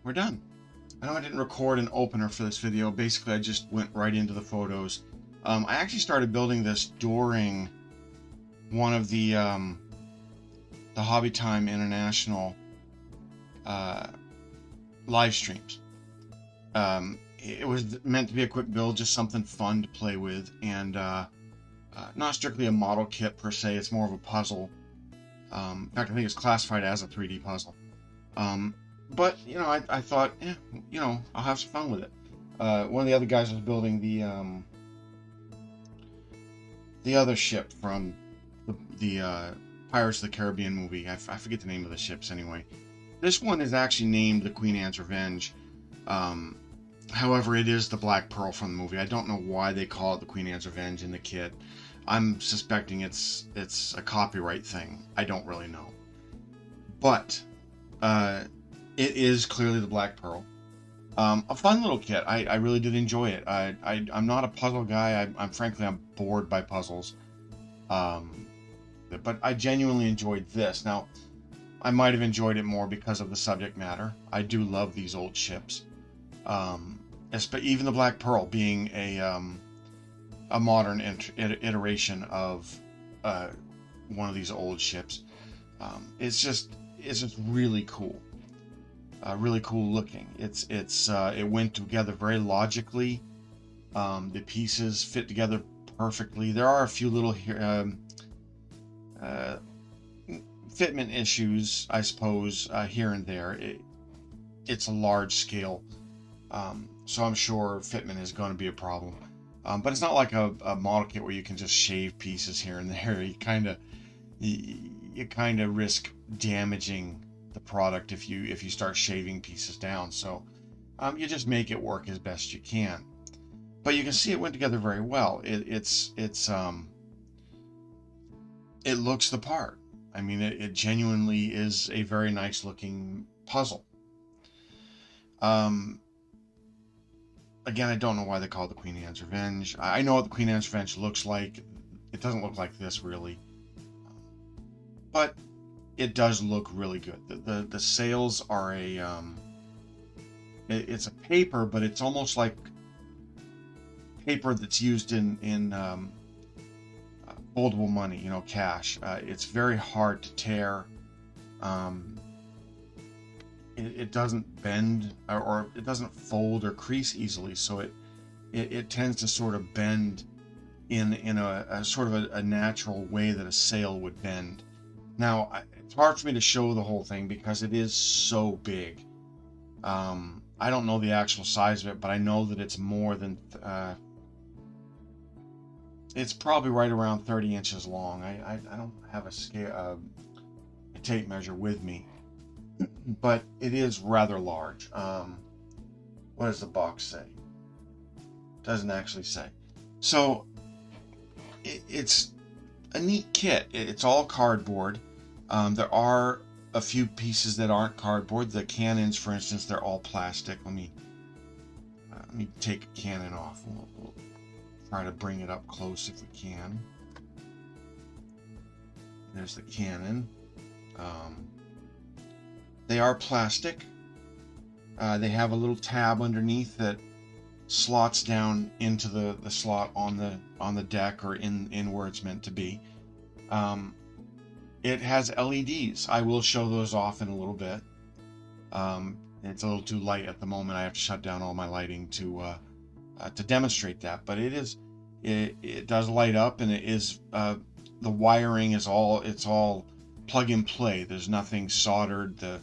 we're done. I know I didn't record an opener for this video. Basically, I just went right into the photos. I actually started building this during one of the Hobby Time International live streams. It was meant to be a quick build, just something fun to play with, and not strictly a model kit per se. It's more of a puzzle. In fact, I think it's classified as a 3D puzzle. But you know, I thought, you know, I'll have some fun with it. One of the other guys was building the other ship from the Pirates of the Caribbean movie. I forget the name of the ships anyway. This one is actually named the Queen Anne's Revenge. However, it is the Black Pearl from the movie. I don't know why they call it the Queen Anne's Revenge in the kit. I'm suspecting it's a copyright thing. I don't really know. But it is clearly the Black Pearl. A fun little kit. I really did enjoy it. I'm not a puzzle guy. I'm bored by puzzles. But I genuinely enjoyed this. Now, I might have enjoyed it more because of the subject matter. I do love these old ships. Even the Black Pearl being a modern iteration of one of these old ships. It's just really cool. Really cool looking. It went together very logically. The pieces fit together perfectly. There are a few little fitment issues, I suppose, here and there. It's a large scale, so I'm sure fitment is going to be a problem. But it's not like a model kit where you can just shave pieces here and there. You kind of risk damaging the product if you start shaving pieces down. So you just make it work as best you can. But you can see it went together very well. It looks the part. I mean, it genuinely is a very nice looking puzzle. Again, I don't know why they call it the Queen Anne's Revenge. I know what the Queen Anne's Revenge looks like. It doesn't look like this really, but it does look really good. The sails are it's a paper, but it's almost like paper that's used in foldable money, you know, cash. It's very hard to tear. It doesn't bend or it doesn't fold or crease easily, so it tends to sort of bend in a sort of a natural way that a sail would bend. Now, it's hard for me to show the whole thing because it is so big. I don't know the actual size of it, but I know that it's more than it's probably right around 30 inches long. I don't have a tape measure with me, but it is rather large. What does the box say? Doesn't actually say. So it's a neat kit. It's all cardboard. There are a few pieces that aren't cardboard. The cannons, for instance, they're all plastic. Let me take a cannon off. We'll try to bring it up close if we can. There's the cannon. They are plastic. They have a little tab underneath that slots down into the slot on the deck or in where it's meant to be. It has LEDs. I will show those off in a little bit. It's a little too light at the moment. I have to shut down all my lighting to demonstrate that. But it does light up, and it is the wiring is all plug and play. There's nothing soldered. The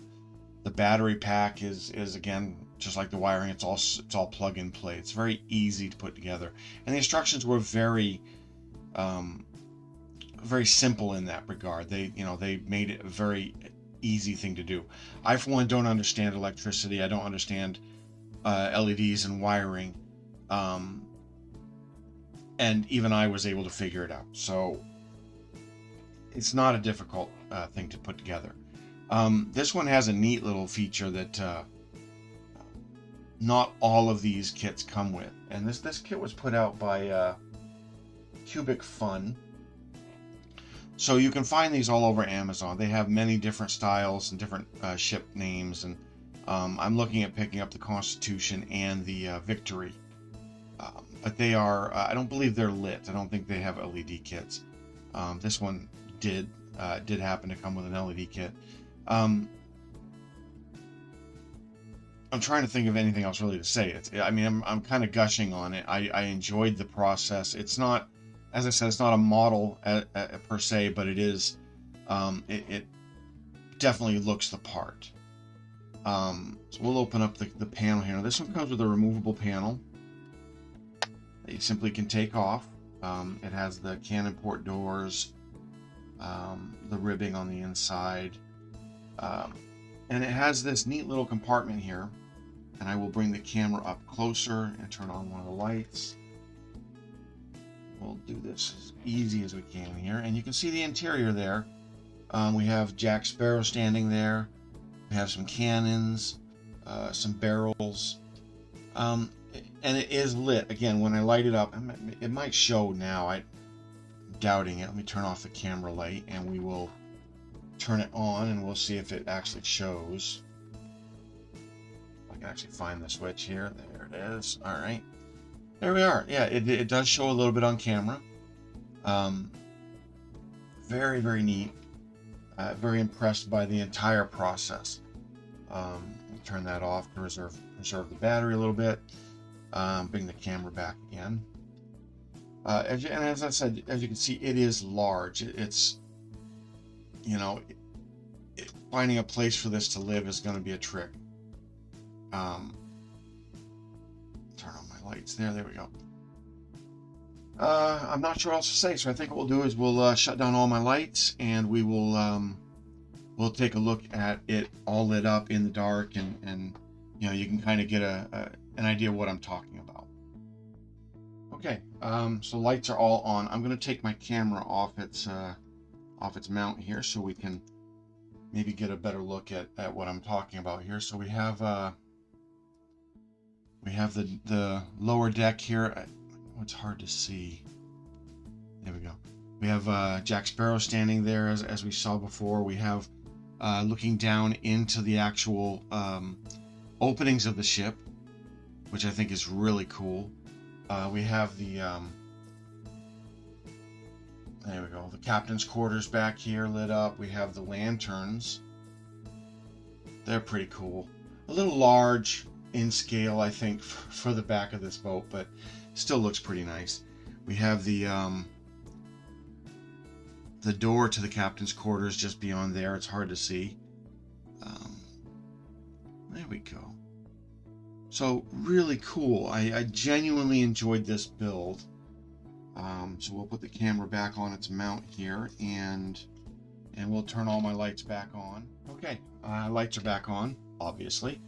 battery pack is again just like the wiring. It's all plug and play. It's very easy to put together, and the instructions were very simple in that regard. They made it a very easy thing to do. I, for one, don't understand electricity. I don't understand LEDs and wiring, and even I was able to figure it out. So it's not a difficult thing to put together. This one has a neat little feature that not all of these kits come with, and this kit was put out by CubicFun. So you can find these all over Amazon. They have many different styles and different ship names, and I'm looking at picking up the Constitution and the Victory, but they are, I don't believe they're lit. I don't think they have LED kits. This one did happen to come with an LED kit. I'm trying to think of anything else really to say. I mean, I'm kind of gushing on it. I enjoyed the process. It's not, as I said, it's not a model per se, but it is, it definitely looks the part. So we'll open up the panel here. Now, this one comes with a removable panel that you simply can take off. It has the cannon port doors, the ribbing on the inside, and it has this neat little compartment here. And I will bring the camera up closer and turn on one of the lights. We'll do this as easy as we can here. And you can see the interior there. We have Jack Sparrow standing there. We have some cannons, some barrels. And it is lit. Again, when I light it up, it might show now. I'm doubting it. Let me turn off the camera light and we will turn it on and we'll see if it actually shows. I can actually find the switch here. There it is. All right. There we are. Yeah, it does show a little bit on camera. Very, very neat. Very impressed by the entire process. Turn that off to reserve the battery a little bit. Bring the camera back again. And as I said, as you can see, it is large. It's, you know, finding a place for this to live is going to be a trick. Turn on my lights there. There we go. I'm not sure what else to say, so I think what we'll do is we'll shut down all my lights and we will we'll take a look at it all lit up in the dark, and you know, you can kind of get an idea of what I'm talking about. Okay, so lights are all on. I'm going to take my camera off its mount here so we can maybe get a better look at what I'm talking about here. So we have the lower deck here. It's hard to see. There we go. We have Jack Sparrow standing there as we saw before. We have looking down into the actual openings of the ship, which I think is really cool. We have the there we go, the captain's quarters back here lit up. We have the lanterns. They're pretty cool. A little large in scale, I think, for the back of this boat, but still looks pretty nice. We have the door to the captain's quarters just beyond there. It's hard to see. There we go. So really cool. I genuinely enjoyed this build. So we'll put the camera back on its mount here, and we'll turn all my lights back on. Okay, lights are back on, obviously.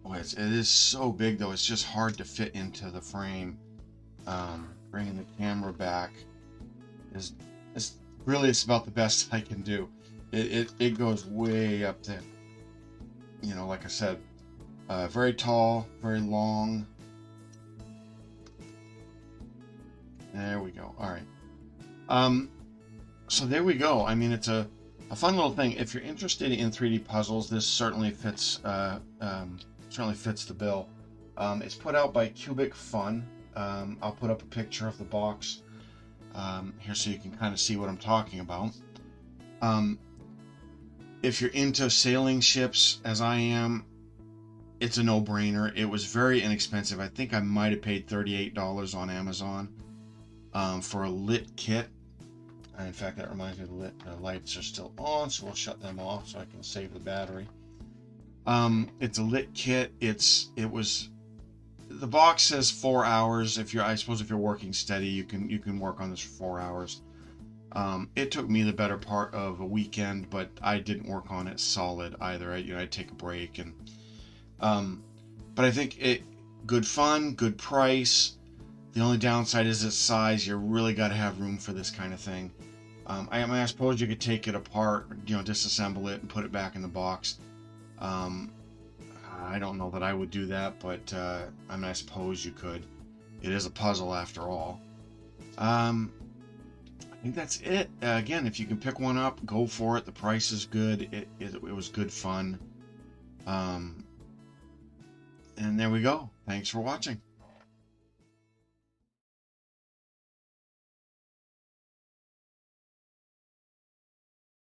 Boy, it is so big though. It's just hard to fit into the frame. Bringing the camera back is really, it's about the best I can do. It goes way up there. You know, like I said, very tall, very long. There we go. All right. So there we go. I mean, it's a fun little thing. If you're interested in 3D puzzles, this certainly fits the bill. It's put out by CubicFun. I'll put up a picture of the box here so you can kind of see what I'm talking about. If you're into sailing ships, as I am, it's a no-brainer. It was very inexpensive. I think I might have paid $38 on Amazon for a lit kit. And in fact, that reminds me, the lights are still on, so we'll shut them off so I can save the battery. It's a lit kit. The box says 4 hours. I suppose if you're working steady, you can work on this for 4 hours. It took me the better part of a weekend, but I didn't work on it solid either. I'd take a break, and but I think good fun, good price. The only downside is its size. You really got to have room for this kind of thing. I suppose you could take it apart, disassemble it and put it back in the box. I don't know that I would do that, but I suppose you could. It is a puzzle after all. I think that's it. Again, if you can pick one up, go for it. The price is good. It was good fun. And there we go. Thanks for watching.